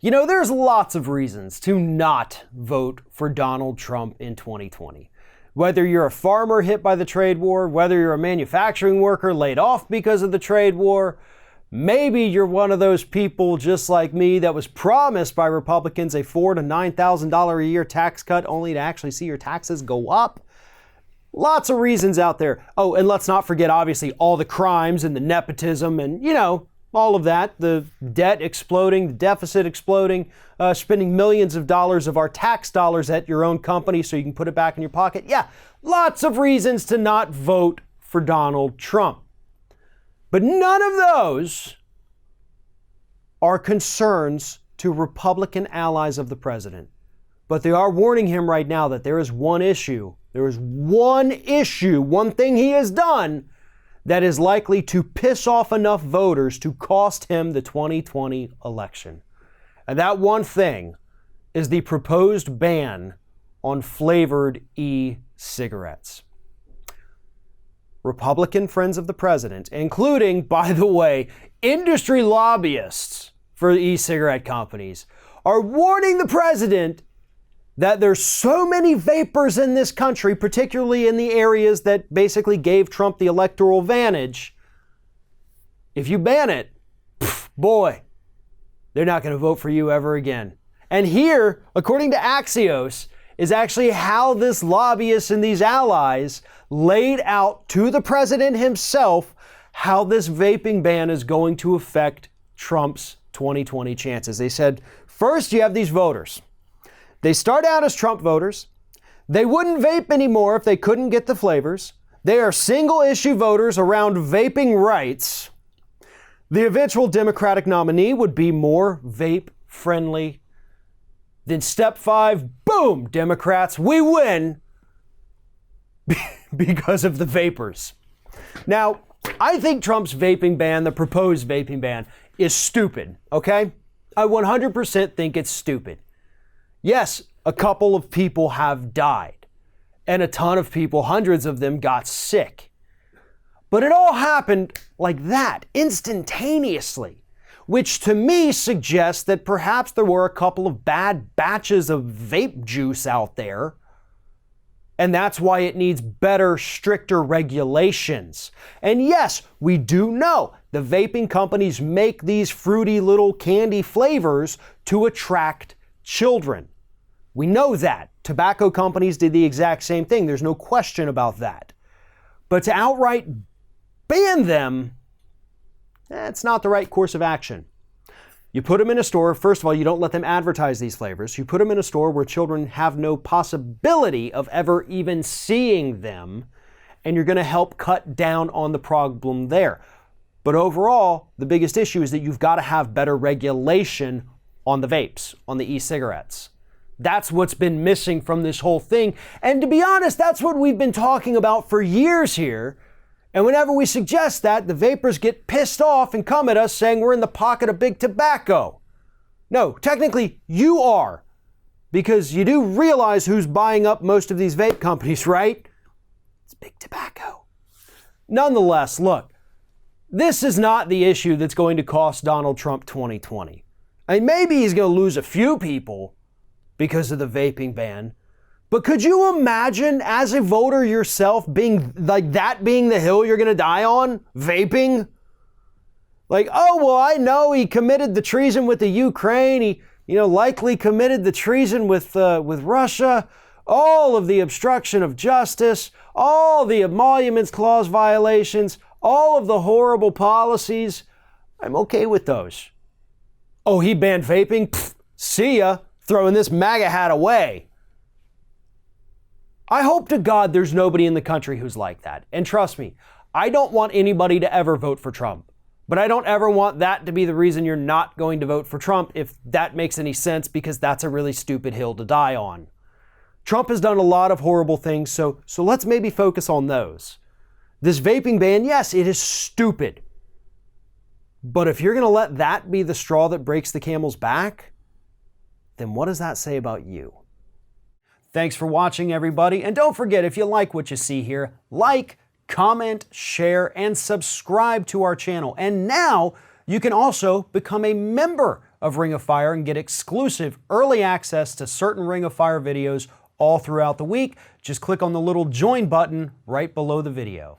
You know, there's lots of reasons to not vote for Donald Trump in 2020. Whether you're a farmer hit by the trade war, whether you're a manufacturing worker laid off because of the trade war, maybe you're one of those people just like me that was promised by Republicans a $4,000 to $9,000 a year tax cut only to actually see your taxes go up. Lots of reasons out there. Oh, and let's not forget, obviously, all the crimes and the nepotism and, all of that, the debt exploding, the deficit exploding, spending millions of dollars of our tax dollars at your own company so you can put it back in your pocket. Yeah, lots of reasons to not vote for Donald Trump. But none of those are concerns to Republican allies of the president. But they are warning him right now that there is one issue, one thing he has done that is likely to piss off enough voters to cost him the 2020 election. And that one thing is the proposed ban on flavored e-cigarettes. Republican friends of the president, including, by the way, industry lobbyists for e-cigarette companies, are warning the president that there's so many vapors in this country, particularly in the areas that basically gave Trump the electoral advantage. If you ban it, boy, they're not going to vote for you ever again. And here, according to Axios, is actually how this lobbyist and these allies laid out to the president himself how this vaping ban is going to affect Trump's 2020 chances. They said, first, you have these voters. They start out as Trump voters. They wouldn't vape anymore if they couldn't get the flavors. They are single issue voters around vaping rights. The eventual Democratic nominee would be more vape friendly. Then step 5, boom, Democrats, we win because of the vapors. Now, I think Trump's vaping ban, the proposed vaping ban, is stupid, okay? I 100% think it's stupid. Yes, a couple of people have died, and a ton of people, hundreds of them, got sick. But it all happened like that, instantaneously, which to me suggests that perhaps there were a couple of bad batches of vape juice out there, and that's why it needs better, stricter regulations. And yes, we do know the vaping companies make these fruity little candy flavors to attract children. We know that. Tobacco companies did the exact same thing. There's no question about that. But to outright ban them, it's not the right course of action. You put them in a store, first of all, you don't let them advertise these flavors. You put them in a store where children have no possibility of ever even seeing them, and you're going to help cut down on the problem there. But overall, the biggest issue is that you've got to have better regulation on the vapes, on the e-cigarettes. That's what's been missing from this whole thing. And to be honest, that's what we've been talking about for years here. And whenever we suggest that, the vapors get pissed off and come at us saying we're in the pocket of big tobacco. No, technically you are, because you do realize who's buying up most of these vape companies, right? It's big tobacco. Nonetheless, look, this is not the issue that's going to cost Donald Trump 2020. I mean, maybe he's going to lose a few people because of the vaping ban. But could you imagine as a voter yourself being the hill you're going to die on? Vaping? Like, oh, well, I know he committed the treason with the Ukraine. He, likely committed the treason with Russia. All of the obstruction of justice, all the Emoluments Clause violations, all of the horrible policies. I'm okay with those. Oh, he banned vaping? Pfft, see ya. Throwing this MAGA hat away. I hope to God there's nobody in the country who's like that. And trust me, I don't want anybody to ever vote for Trump. But I don't ever want that to be the reason you're not going to vote for Trump, if that makes any sense, because that's a really stupid hill to die on. Trump has done a lot of horrible things, so let's maybe focus on those. This vaping ban, yes, it is stupid. But if you're going to let that be the straw that breaks the camel's back, then what does that say about you? Thanks for watching, everybody. And don't forget, if you like what you see here, like, comment, share, and subscribe to our channel. And now you can also become a member of Ring of Fire and get exclusive early access to certain Ring of Fire videos all throughout the week, just click on the little join button right below the video.